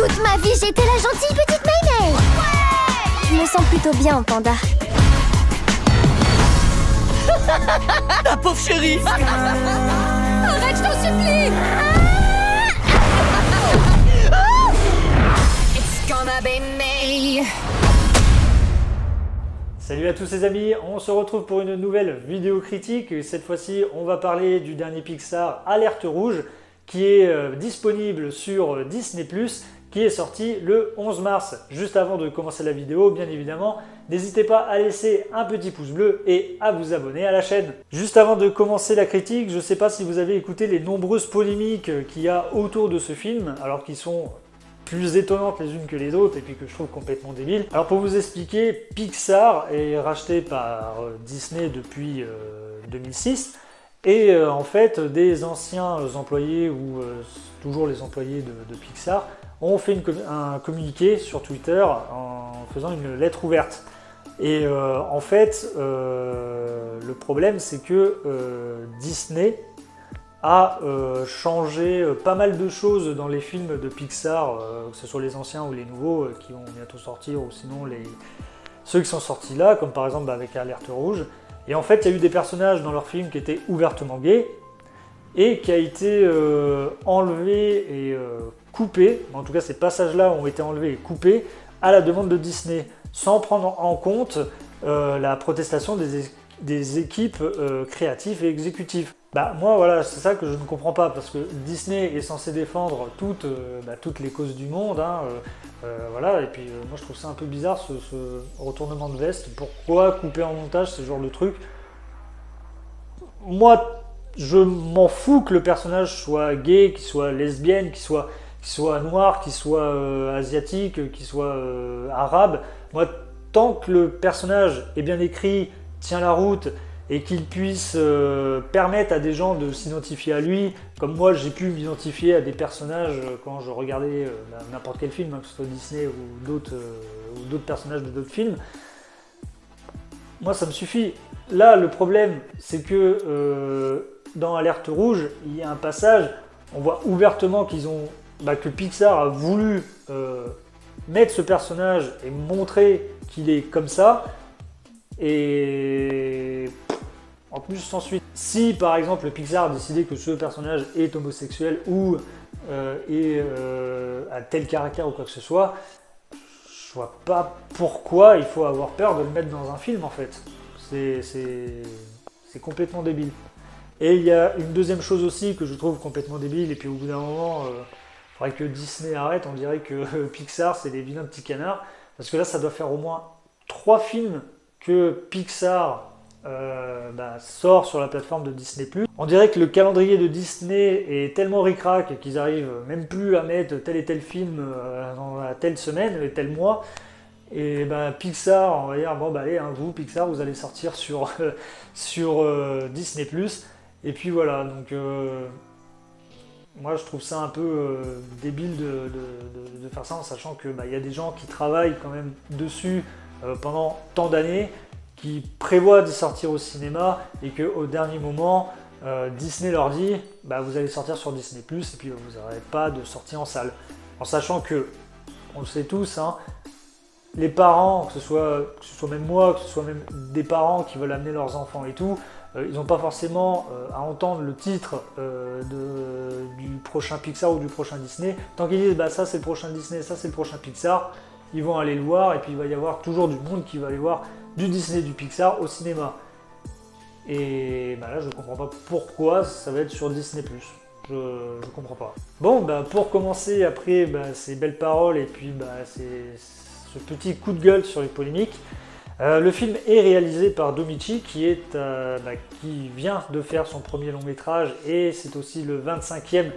Toute ma vie, j'étais la gentille petite Maymay. Ouais. Je me sens plutôt bien, Panda. Ta pauvre chérie. Arrête, je t'en supplie. It's gonna be me. Salut à tous les amis, on se retrouve pour une nouvelle vidéo critique. Cette fois-ci, on va parler du dernier Pixar, Alerte Rouge, qui est disponible sur Disney+, qui est sorti le 11 mars. Juste avant de commencer la vidéo, bien évidemment, n'hésitez pas à laisser un petit pouce bleu et à vous abonner à la chaîne. Juste avant de commencer la critique, je ne sais pas si vous avez écouté les nombreuses polémiques qu'il y a autour de ce film, alors qu'ils sont plus étonnantes les unes que les autres et puis que je trouve complètement débiles. Alors pour vous expliquer, Pixar est racheté par Disney depuis 2006 et en fait des anciens employés ou toujours les employés de Pixar ont fait un communiqué sur Twitter en faisant une lettre ouverte. Et en fait le problème c'est que Disney a changé pas mal de choses dans les films de Pixar, que ce soit les anciens ou les nouveaux qui vont bientôt sortir, ou sinon ceux qui sont sortis là, comme par exemple avec Alerte Rouge. Et en fait, il y a eu des personnages dans leurs films qui étaient ouvertement gays, et qui a été enlevé et coupé, en tout cas ces passages-là ont été enlevés et coupés à la demande de Disney, sans prendre en compte la protestation des équipes créatives et exécutives. Bah moi voilà, c'est ça que je ne comprends pas, parce que Disney est censé défendre toutes les causes du monde, hein, voilà, et puis moi je trouve ça un peu bizarre ce retournement de veste. Pourquoi couper en montage ce genre de truc? Moi je m'en fous que le personnage soit gay, qu'il soit lesbienne, qu'il soit noir, qu'il soit asiatique, qu'il soit arabe. Moi tant que le personnage est bien écrit, tient la route, et qu'il puisse permettre à des gens de s'identifier à lui, comme moi j'ai pu m'identifier à des personnages quand je regardais n'importe quel film, hein, que ce soit Disney ou d'autres personnages de d'autres films, moi ça me suffit. Là le problème c'est que dans Alerte Rouge, il y a un passage, on voit ouvertement que Pixar a voulu mettre ce personnage et montrer qu'il est comme ça, et en plus sans suite. Si par exemple Pixar a décidé que ce personnage est homosexuel ou a tel caractère ou quoi que ce soit, je vois pas pourquoi il faut avoir peur de le mettre dans un film en fait. C'est complètement débile. Et il y a une deuxième chose aussi que je trouve complètement débile, et puis au bout d'un moment, il faudrait que Disney arrête, on dirait que Pixar c'est des vilains petits canards, parce que là ça doit faire au moins 3 films que Pixar sort sur la plateforme de Disney+. On dirait que le calendrier de Disney est tellement ric-rac qu'ils arrivent même plus à mettre tel et tel film dans telle semaine et tel mois. Et Pixar, on va dire, bon allez, hein, vous Pixar, vous allez sortir sur Disney+. Et puis voilà, donc moi je trouve ça un peu débile de faire ça, en sachant que y a des gens qui travaillent quand même dessus pendant tant d'années, qui prévoient d'y sortir au cinéma, et qu'au dernier moment, Disney leur dit vous allez sortir sur Disney+, et puis vous n'aurez pas de sortie en salle. En sachant que, on le sait tous, hein, les parents, que ce soit même moi, que ce soit même des parents qui veulent amener leurs enfants et tout, ils n'ont pas forcément à entendre le titre du prochain Pixar ou du prochain Disney. Tant qu'ils disent ça c'est le prochain Disney, ça c'est le prochain Pixar, ils vont aller le voir, et puis il va y avoir toujours du monde qui va aller voir du Disney, du Pixar au cinéma. Et là je ne comprends pas pourquoi ça va être sur Disney+. Je comprends pas. Bon, pour commencer, après ces belles paroles et puis ce petit coup de gueule sur les polémiques, le film est réalisé par Domichi, qui vient de faire son premier long métrage, et c'est aussi le 25e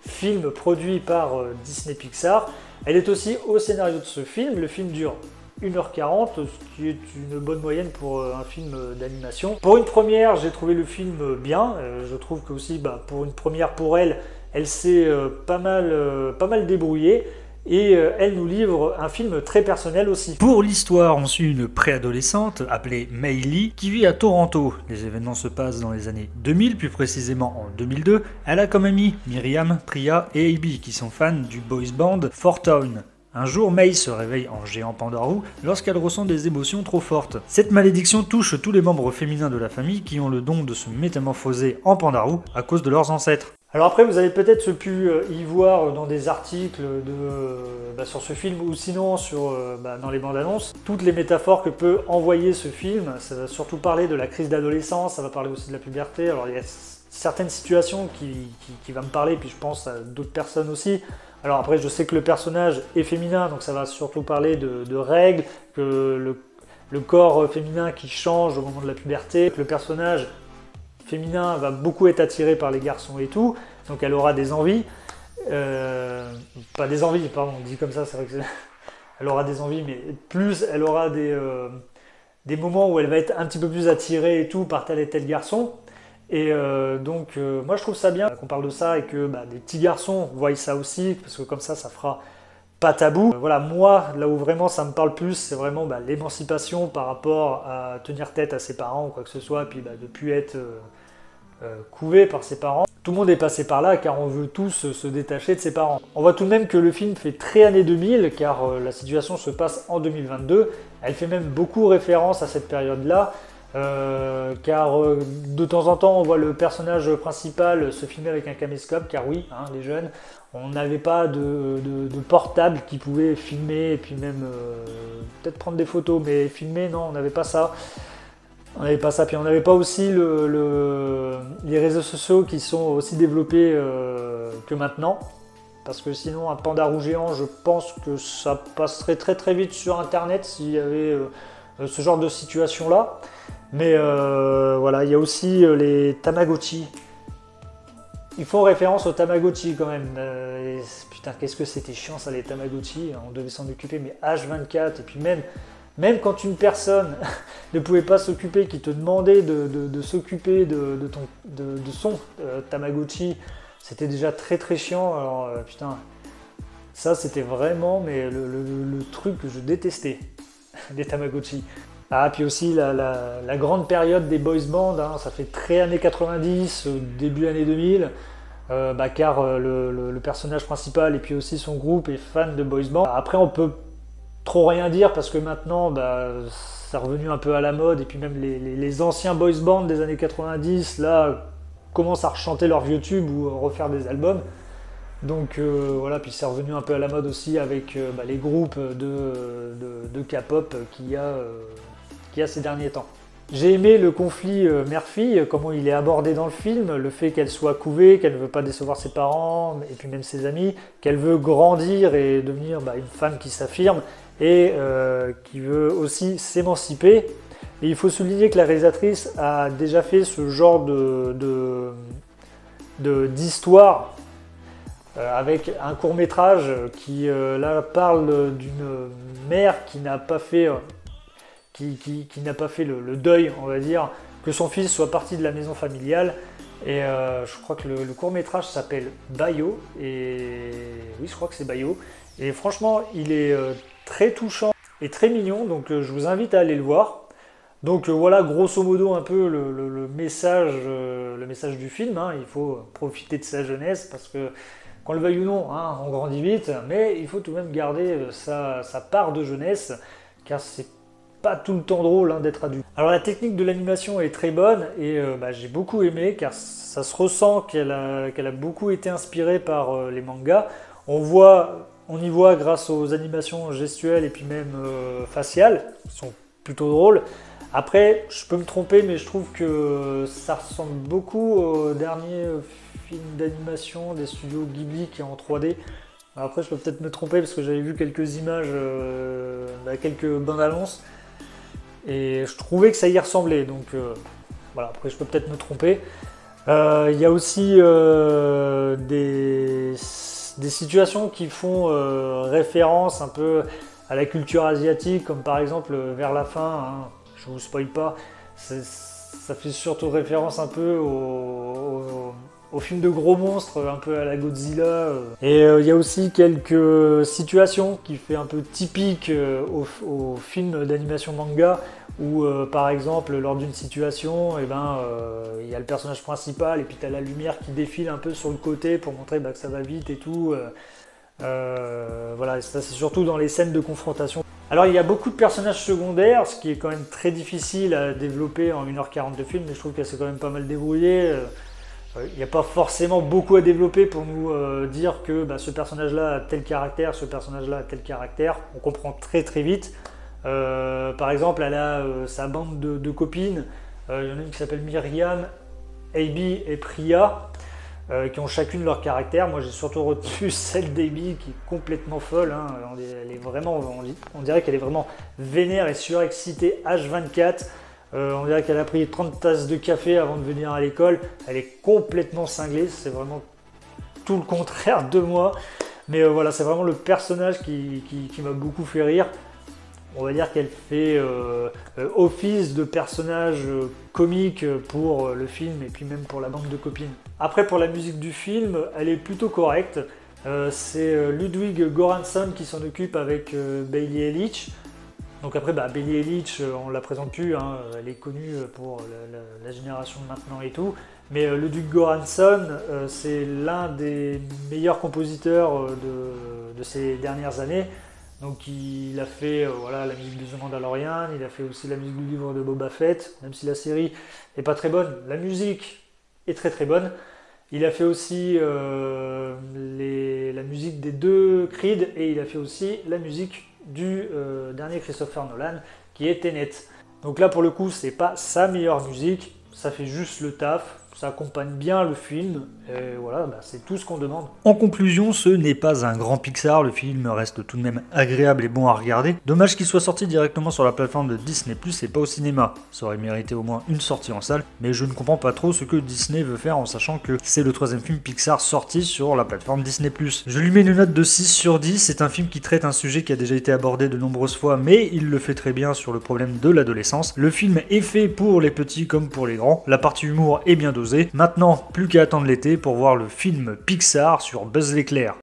film produit par Disney Pixar. Elle est aussi au scénario de ce film. Le film dure 1h40, ce qui est une bonne moyenne pour un film d'animation. Pour une première, j'ai trouvé le film bien. Je trouve que aussi, pour une première pour elle, elle s'est pas mal débrouillée. Et elle nous livre un film très personnel aussi. Pour l'histoire, on suit une préadolescente appelée Mei Lee qui vit à Toronto. Les événements se passent dans les années 2000, plus précisément en 2002. Elle a comme amis Myriam, Priya et Abby qui sont fans du boys band Four Town. Un jour, Mei se réveille en géant pandarou lorsqu'elle ressent des émotions trop fortes. Cette malédiction touche tous les membres féminins de la famille qui ont le don de se métamorphoser en pandarou à cause de leurs ancêtres. Alors après, vous avez peut-être pu y voir dans des articles sur ce film ou sinon dans les bandes annonces, toutes les métaphores que peut envoyer ce film. Ça va surtout parler de la crise d'adolescence, ça va parler aussi de la puberté. Alors il y a certaines situations qui vont me parler, puis je pense à d'autres personnes aussi. Alors après, je sais que le personnage est féminin, donc ça va surtout parler de règles, que le corps féminin qui change au moment de la puberté, que le personnage féminin va beaucoup être attiré par les garçons et tout, donc elle aura des envies, pas des envies, pardon, on dit comme ça, c'est vrai que elle aura des envies, mais plus elle aura des moments où elle va être un petit peu plus attirée et tout par tel et tel garçon, et moi je trouve ça bien qu'on parle de ça et que des petits garçons voient ça aussi, parce que comme ça fera pas tabou. Voilà, moi, là où vraiment ça me parle plus, c'est vraiment l'émancipation par rapport à tenir tête à ses parents ou quoi que ce soit, et puis de plus être couvé par ses parents. Tout le monde est passé par là car on veut tous se détacher de ses parents. On voit tout de même que le film fait très années 2000 car la situation se passe en 2022. Elle fait même beaucoup référence à cette période-là. Car de temps en temps on voit le personnage principal se filmer avec un caméscope, car oui, les jeunes, on n'avait pas de portable qui pouvait filmer et puis même peut-être prendre des photos, mais filmer non, on n'avait pas ça. On n'avait pas ça, puis on n'avait pas aussi les réseaux sociaux qui sont aussi développés que maintenant. Parce que sinon un pandarou géant, je pense que ça passerait très très vite sur internet s'il y avait ce genre de situation là. Mais voilà, il y a aussi les Tamagotchi. Ils font référence aux Tamagotchi quand même. Putain, qu'est-ce que c'était chiant ça, les Tamagotchi. On devait s'en occuper, mais H24. Et puis même quand une personne ne pouvait pas s'occuper, qui te demandait de s'occuper de son Tamagotchi, c'était déjà très très chiant. Alors putain, ça c'était vraiment le truc que je détestais, des Tamagotchi. Ah, puis aussi la grande période des boys bands, ça fait très années 90, début années 2000, car le personnage principal et puis aussi son groupe est fan de boys band. Après on peut trop rien dire parce que maintenant c'est revenu un peu à la mode et puis même les anciens boys bands des années 90 là commencent à rechanter leurs vieux tubes ou refaire des albums. Donc voilà, puis c'est revenu un peu à la mode aussi avec les groupes de K-pop qu'il y a ces derniers temps. J'ai aimé le conflit mère-fille, comment il est abordé dans le film, le fait qu'elle soit couvée, qu'elle ne veut pas décevoir ses parents et puis même ses amis, qu'elle veut grandir et devenir une femme qui s'affirme et qui veut aussi s'émanciper. Et il faut souligner que la réalisatrice a déjà fait ce genre d'histoire avec un court-métrage qui là parle d'une mère qui n'a pas fait qui n'a pas fait le deuil, on va dire, que son fils soit parti de la maison familiale. Et je crois que le court-métrage s'appelle Bayo, et oui, je crois que c'est Bayo. Et franchement, il est très touchant et très mignon, donc je vous invite à aller le voir. Donc voilà, grosso modo, un peu le message du film. Il faut profiter de sa jeunesse, parce que, qu'on le veuille ou non, on grandit vite, mais il faut tout de même garder sa part de jeunesse, car c'est pas tout le temps drôle d'être adulte. Alors la technique de l'animation est très bonne et j'ai beaucoup aimé, car ça se ressent qu'elle a beaucoup été inspirée par les mangas. On y voit grâce aux animations gestuelles et puis même faciales, qui sont plutôt drôles. Après, je peux me tromper, mais je trouve que ça ressemble beaucoup au dernier film d'animation des studios Ghibli qui est en 3D. Après, je peux peut-être me tromper parce que j'avais vu quelques images, quelques bandes annonces. Et je trouvais que ça y ressemblait, donc voilà, après je peux peut-être me tromper. Il y a aussi des situations qui font référence un peu à la culture asiatique, comme par exemple vers la fin, je vous spoil pas, ça fait surtout référence un peu au film de gros monstres, un peu à la Godzilla. Et il y a aussi quelques situations qui fait un peu typique au film d'animation manga, où par exemple lors d'une situation, il y a le personnage principal et puis tu as la lumière qui défile un peu sur le côté pour montrer que ça va vite et tout. Voilà, ça c'est surtout dans les scènes de confrontation. Alors il y a beaucoup de personnages secondaires, ce qui est quand même très difficile à développer en 1h40 de film, mais je trouve qu'elle s'est quand même pas mal débrouillée. Il n'y a pas forcément beaucoup à développer pour nous dire que ce personnage-là a tel caractère, ce personnage-là a tel caractère. On comprend très très vite. Par exemple, elle a sa bande de copines. Il y en a une qui s'appelle Myriam, Abby et Priya, qui ont chacune leur caractère. Moi j'ai surtout retenu celle d'Abby qui est complètement folle. Hein. Elle est vraiment, on dirait qu'elle est vraiment vénère et surexcitée H24. On dirait qu'elle a pris 30 tasses de café avant de venir à l'école. Elle est complètement cinglée, c'est vraiment tout le contraire de moi. Mais voilà, c'est vraiment le personnage qui m'a beaucoup fait rire. On va dire qu'elle fait office de personnage comique pour le film et puis même pour la bande de copines. Après, pour la musique du film, elle est plutôt correcte. C'est Ludwig Göransson qui s'en occupe avec Billie Eilish. Donc après, Billie Eilish, on la présente plus, hein, elle est connue pour la génération de maintenant et tout. Mais Ludwig Göransson, c'est l'un des meilleurs compositeurs de ces dernières années. Donc il a fait la musique de The Mandalorian, il a fait aussi la musique du livre de Boba Fett, même si la série n'est pas très bonne, la musique est très très bonne. Il a fait aussi la musique des 2 Creed et il a fait aussi la musique du dernier Christopher Nolan qui est Tenet. Donc là pour le coup c'est pas sa meilleure musique, ça fait juste le taf, ça accompagne bien le film, et voilà, c'est tout ce qu'on demande. En conclusion, ce n'est pas un grand Pixar, le film reste tout de même agréable et bon à regarder. Dommage qu'il soit sorti directement sur la plateforme de Disney+, et pas au cinéma. Ça aurait mérité au moins une sortie en salle, mais je ne comprends pas trop ce que Disney veut faire en sachant que c'est le 3e film Pixar sorti sur la plateforme Disney+. Je lui mets une note de 6 sur 10, c'est un film qui traite un sujet qui a déjà été abordé de nombreuses fois, mais il le fait très bien sur le problème de l'adolescence. Le film est fait pour les petits comme pour les grands, la partie humour est bien dosée. Maintenant, plus qu'à attendre l'été pour voir le film Pixar sur Buzz l'éclair.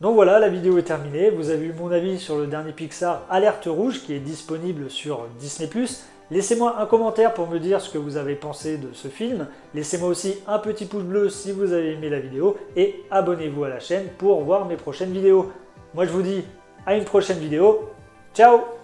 Donc voilà, la vidéo est terminée. Vous avez eu mon avis sur le dernier Pixar Alerte Rouge qui est disponible sur Disney+. Laissez-moi un commentaire pour me dire ce que vous avez pensé de ce film. Laissez-moi aussi un petit pouce bleu si vous avez aimé la vidéo et abonnez-vous à la chaîne pour voir mes prochaines vidéos. Moi je vous dis à une prochaine vidéo. Ciao!